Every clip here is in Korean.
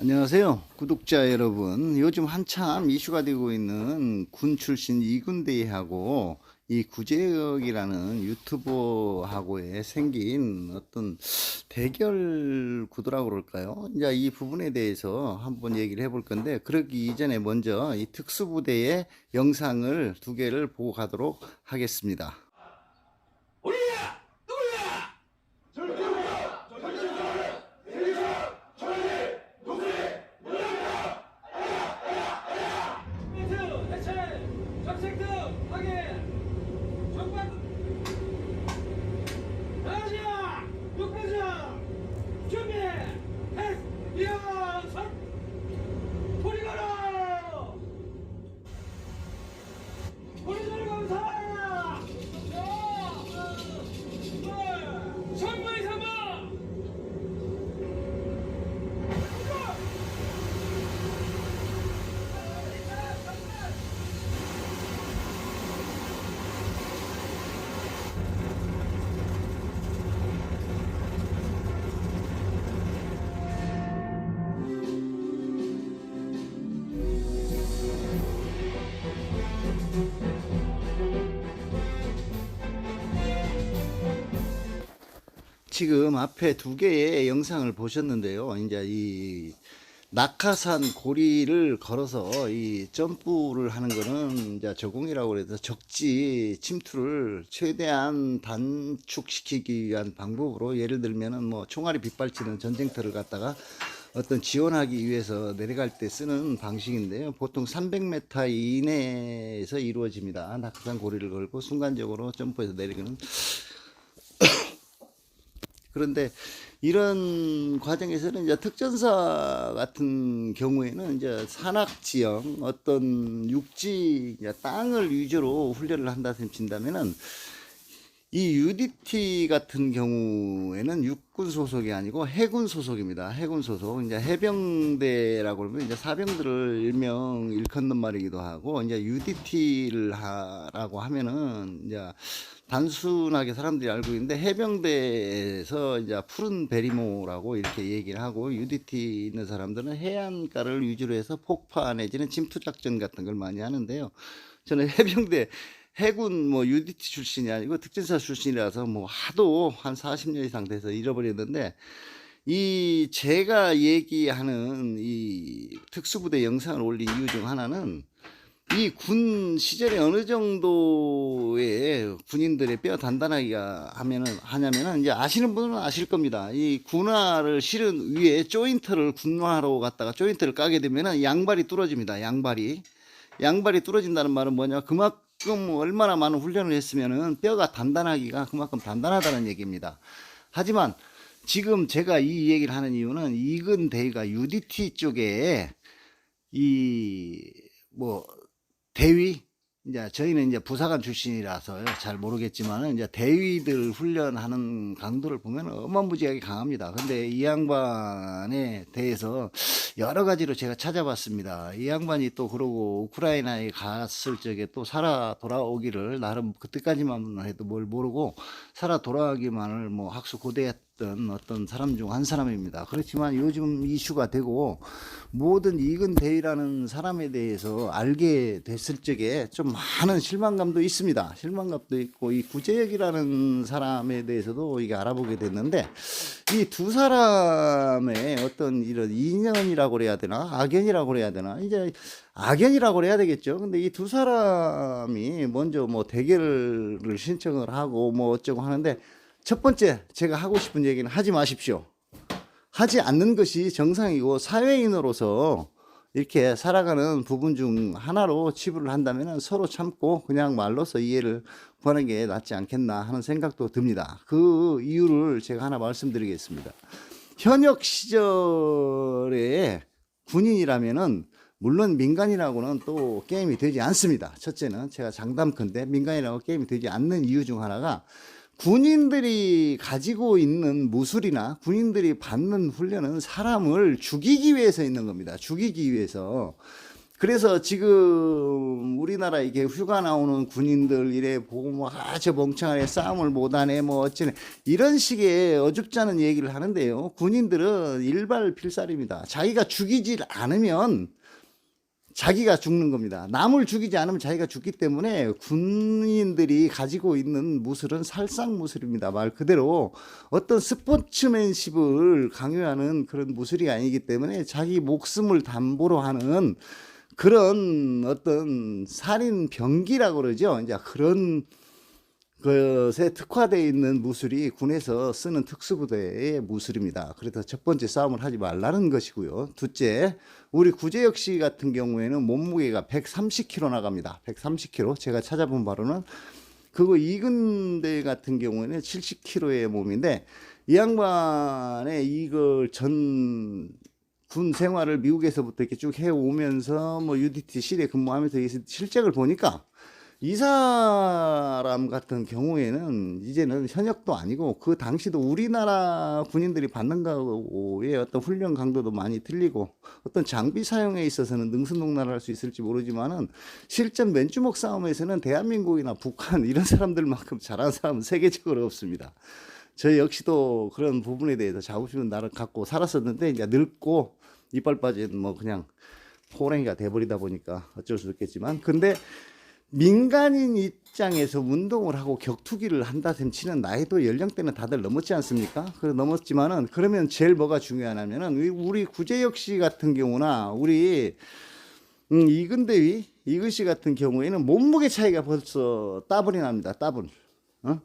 안녕하세요 구독자 여러분. 요즘 한참 이슈가 되고 있는 군 출신 이군대하고 이 구제혁이라는 유튜버하고의 생긴 어떤 대결 구도라고 그럴까요? 이제 이 부분에 대해서 한번 얘기를 해볼 건데, 그러기 이전에 먼저 이 특수부대의 영상을 두 개를 보고 가도록 하겠습니다. 우리야 누구야? 매수 대체 정책 등 확인 정관 나가자 육부장 준비 패스 이어선 소리 걸어 소리 걸어 감사 선물 삼아 지금 앞에 두 개의 영상을 보셨는데요. 이제 이 낙하산 고리를 걸어서 이 점프를 하는 거는 이제 저공이라고 해서 적지 침투를 최대한 단축시키기 위한 방법으로, 예를 들면은 뭐 총알이 빗발치는 전쟁터를 갖다가 어떤 지원하기 위해서 내려갈 때 쓰는 방식인데요. 보통 300m 이내에서 이루어집니다. 낙하산 고리를 걸고 순간적으로 점프해서 내리는. 그런데 이런 과정에서는 이제 특전사 같은 경우에는 이제 산악 지형, 어떤 육지, 이제 땅을 위주로 훈련을 한다 친다면은, 이 UDT 같은 경우에는 육군 소속이 아니고 해군 소속입니다. 해군 소속. 이제 해병대라고 하면 이제 사병들을 일명 일컫는 말이기도 하고, 이제 UDT를 하라고 하면은 이제 단순하게 사람들이 알고 있는데, 해병대에서 이제 푸른 베리모라고 이렇게 얘기를 하고, UDT 있는 사람들은 해안가를 위주로 해서 폭파 내지는 침투 작전 같은 걸 많이 하는데요. 저는 해병대 해군 뭐 UDT 출신이 아니고 특전사 출신이라서 뭐 하도 한 40년 이상 돼서 잃어버렸는데, 이 제가 얘기하는 이 특수부대 영상을 올린 이유 중 하나는, 이 군 시절에 어느 정도의 군인들의 뼈 단단하게 하냐면은, 이제 아시는 분은 아실 겁니다. 이 군화를 실은 위에 조인트를, 군화로 갖다가 조인트를 까게 되면은 양발이 뚫어집니다. 양발이 뚫어진다는 말은 뭐냐, 그만큼 얼마나 많은 훈련을 했으면은 뼈가 단단하기가 그만큼 단단하다는 얘기입니다. 하지만 지금 제가 이 얘기를 하는 이유는, 이근 대위가 UDT 쪽에 뭐 대위, 이제 저희는 이제 부사관 출신이라서 잘 모르겠지만, 이제 대위들 훈련하는 강도를 보면 어마무지하게 강합니다. 근데 이 양반에 대해서 여러 가지로 제가 찾아봤습니다. 이 양반이 또 그러고 우크라이나에 갔을 적에 또 살아 돌아오기를, 나름 그때까지만 해도 뭘 모르고 살아 돌아오기만을 뭐 학수고대했던 어떤 사람 중 한 사람입니다. 그렇지만 요즘 이슈가 되고 모든 이근 대위라는 사람에 대해서 알게 됐을 적에 좀 많은 실망감도 있습니다. 실망감도 있고, 이 구제혁이라는 사람에 대해서도 이게 알아보게 됐는데, 이 두 사람의 어떤 이런 인연이라고 그래야 되나, 악연이라고 그래야 되나, 이제 악연이라고 그래야 되겠죠. 근데 이 두 사람이 먼저 뭐 대결을 신청을 하고 뭐 어쩌고 하는데, 첫 번째 제가 하고 싶은 얘기는 하지 마십시오. 하지 않는 것이 정상이고, 사회인으로서 이렇게 살아가는 부분 중 하나로 치부를 한다면 서로 참고 그냥 말로서 이해를 구하는 게 낫지 않겠나 하는 생각도 듭니다. 그 이유를 제가 하나 말씀드리겠습니다. 현역 시절에 군인이라면은, 물론 민간이라고는 또 게임이 되지 않습니다. 첫째는 제가 장담컨대 민간이라고 게임이 되지 않는 이유 중 하나가, 군인들이 가지고 있는 무술이나 군인들이 받는 훈련은 사람을 죽이기 위해서 있는 겁니다. 죽이기 위해서. 그래서 지금 우리나라 이게 휴가 나오는 군인들 이래 보고 뭐, 저 멍청하네, 싸움을 못하네, 뭐 어쩌네. 이런 식의 어줍잖은 얘기를 하는데요. 군인들은 일발 필살입니다. 자기가 죽이질 않으면 자기가 죽는 겁니다. 남을 죽이지 않으면 자기가 죽기 때문에 군인들이 가지고 있는 무술은 살상무술입니다. 말 그대로 어떤 스포츠맨십을 강요하는 그런 무술이 아니기 때문에 자기 목숨을 담보로 하는 그런 어떤 살인 병기라고 그러죠. 이제 그런 것에 특화되어 있는 무술이 군에서 쓰는 특수부대의 무술입니다. 그래서 첫 번째 싸움을 하지 말라는 것이고요. 둘째, 우리 구제혁 씨 같은 경우에는 몸무게가 130kg 나갑니다. 130kg. 제가 찾아본 바로는 그거 이근대 같은 경우에는 70kg의 몸인데 이 양반의 이걸 전 군 생활을 미국에서부터 이렇게 쭉 해오면서 뭐 UDT 실에 근무하면서 실적을 보니까 이 사람 같은 경우에는 이제는 현역도 아니고 그 당시도 우리나라 군인들이 받는 거의 어떤 훈련 강도도 많이 틀리고 어떤 장비 사용에 있어서는 능수능란할 수 있을지 모르지만은 실전 맨주먹 싸움에서는 대한민국이나 북한 이런 사람들만큼 잘하는 사람은 세계적으로 없습니다. 저 역시도 그런 부분에 대해서 자부심은 나를 갖고 살았었는데 이제 늙고 이빨 빠진 뭐 그냥 호랭이가 돼버리다 보니까 어쩔 수 없겠지만 근데 민간인 입장에서 운동을 하고 격투기를 한다 셈치는 나이도 연령대는 다들 넘었지 않습니까? 그래 넘었지만은 그러면 제일 뭐가 중요하냐면은 우리 구제혁 씨 같은 경우나 우리 이근대위 이근 씨 같은 경우에는 몸무게 차이가 벌써 따블이 납니다. 따블. 어?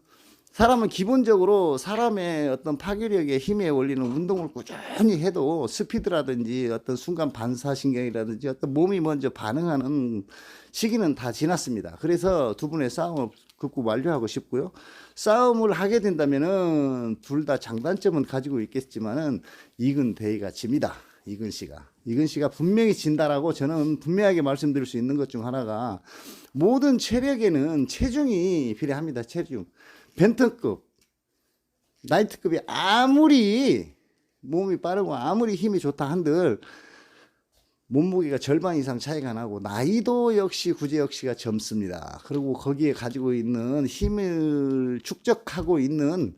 사람은 기본적으로 사람의 어떤 파괴력의 힘에 원리는 운동을 꾸준히 해도 스피드라든지 어떤 순간 반사신경이라든지 어떤 몸이 먼저 반응하는 시기는 다 지났습니다. 그래서 두 분의 싸움을 극구 완료하고 싶고요. 싸움을 하게 된다면은 둘 다 장단점은 가지고 있겠지만은 이근대위가 집니다. 이근 씨가 분명히 진다라고 저는 분명하게 말씀드릴 수 있는 것 중 하나가 모든 체력에는 체중이 필요합니다. 체중. 벤턴급, 나이트급이 아무리 몸이 빠르고 아무리 힘이 좋다 한들 몸무게가 절반 이상 차이가 나고 나이도 역시 구제혁 씨가 젊습니다. 그리고 거기에 가지고 있는 힘을 축적하고 있는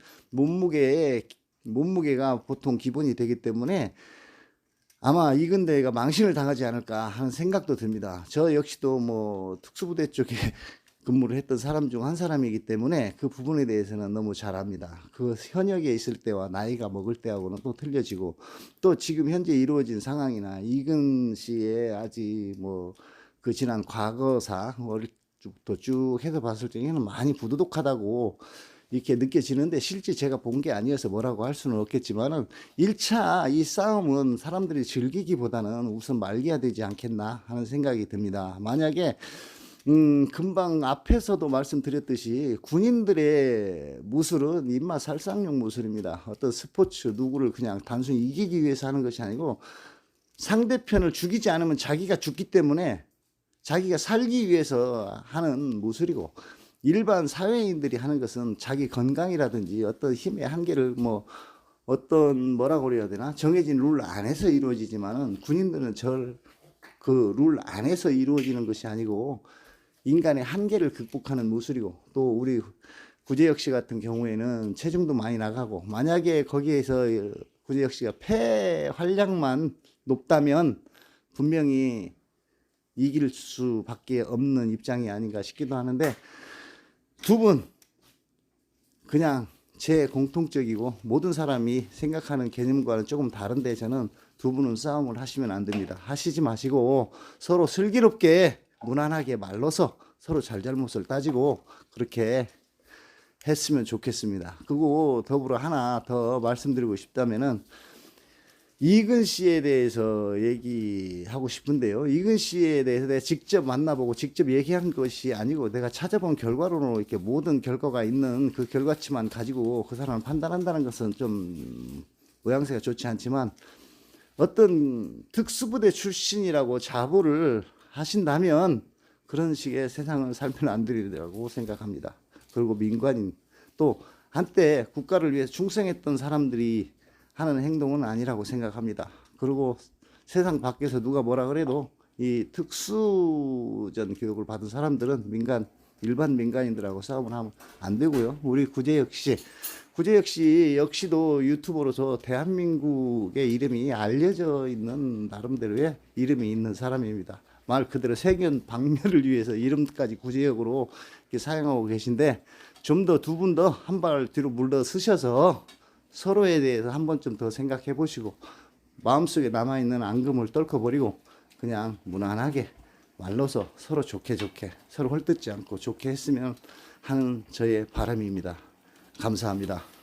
몸무게가 보통 기본이 되기 때문에 아마 이근대가 망신을 당하지 않을까 하는 생각도 듭니다. 저 역시도 뭐 특수부대 쪽에 근무를 했던 사람 중 한 사람이기 때문에 그 부분에 대해서는 너무 잘 압니다. 그 현역에 있을 때와 나이가 먹을 때하고는 또 틀려지고 또 지금 현재 이루어진 상황이나 이근 씨의 아직 뭐 그 지난 과거사 어릴 때부터 쭉 해서 봤을 때에는 많이 부도덕하다고 이렇게 느껴지는데 실제 제가 본 게 아니어서 뭐라고 할 수는 없겠지만은 1차 이 싸움은 사람들이 즐기기보다는 우선 말겨야 되지 않겠나 하는 생각이 듭니다. 만약에 금방 앞에서도 말씀드렸듯이 군인들의 무술은 입맛 살상용 무술입니다. 어떤 스포츠 누구를 그냥 단순히 이기기 위해서 하는 것이 아니고 상대편을 죽이지 않으면 자기가 죽기 때문에 자기가 살기 위해서 하는 무술이고 일반 사회인들이 하는 것은 자기 건강이라든지 어떤 힘의 한계를 뭐 어떤 뭐라고 그래야 되나 정해진 룰 안에서 이루어지지만은 군인들은 그 룰 안에서 이루어지는 것이 아니고 인간의 한계를 극복하는 무술이고 또 우리 구제혁 씨 같은 경우에는 체중도 많이 나가고 만약에 거기에서 구제혁 씨가 폐 활량만 높다면 분명히 이길 수밖에 없는 입장이 아닌가 싶기도 하는데 두 분 그냥 제 공통적이고 모든 사람이 생각하는 개념과는 조금 다른데 저는 두 분은 싸움을 하시면 안 됩니다. 하시지 마시고 서로 슬기롭게 무난하게 말로서 서로 잘잘못을 따지고 그렇게 했으면 좋겠습니다. 그리고 더불어 하나 더 말씀드리고 싶다면은 이근 씨에 대해서 얘기하고 싶은데요. 이근 씨에 대해서 내가 직접 만나보고 직접 얘기한 것이 아니고 내가 찾아본 결과로는 이렇게 모든 결과가 있는 그 결과치만 가지고 그 사람을 판단한다는 것은 좀 모양새가 좋지 않지만 어떤 특수부대 출신이라고 자부를 하신다면 그런 식의 세상을 살면 안 되리라고 생각합니다. 그리고 민간인 또 한때 국가를 위해서 충성했던 사람들이 하는 행동은 아니라고 생각합니다. 그리고 세상 밖에서 누가 뭐라 그래도 이 특수전 교육을 받은 사람들은 일반 민간인들하고 싸움을 하면 안 되고요. 우리 구제 역시도 유튜버로서 대한민국의 이름이 알려져 있는 나름대로의 이름이 있는 사람입니다. 말 그대로 세견 박멸을 위해서 이름까지 구제역으로 이렇게 사용하고 계신데, 좀 더 두 분 더 한 발 뒤로 물러서셔서 서로에 대해서 한 번쯤 더 생각해 보시고, 마음속에 남아있는 앙금을 떨궈버리고 그냥 무난하게 말로서 서로 좋게 서로 헐뜯지 않고 좋게 했으면 하는 저의 바람입니다. 감사합니다.